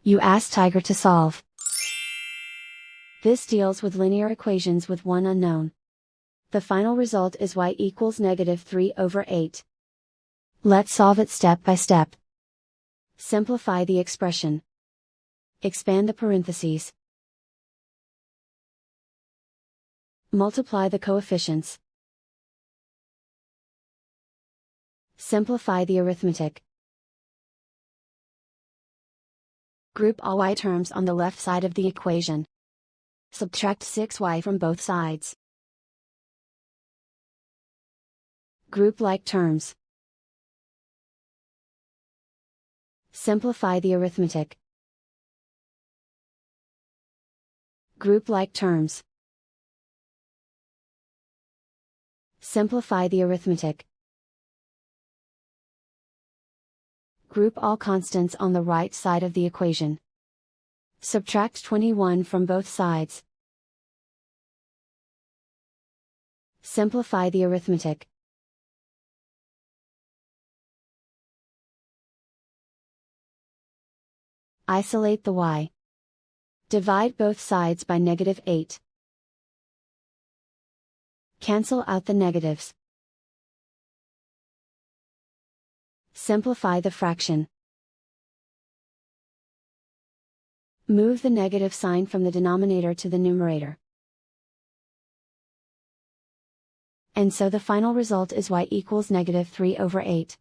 You ask Tiger to solve. This deals with linear equations with one unknown. The final result is y equals -3/8. Let's solve it step by step. Simplify the expression. Expand the parentheses. Multiply the coefficients. Simplify the arithmetic. Group all y terms on the left side of the equation. Subtract 6y from both sides. Group like terms. Simplify the arithmetic. Group like terms. Simplify the arithmetic. Group all constants on the right side of the equation. Subtract 21 from both sides. Simplify the arithmetic. Isolate the y. Divide both sides by -8. Cancel out the negatives. Simplify the fraction. Move the negative sign from the denominator to the numerator. And so the final result is y equals -3/8.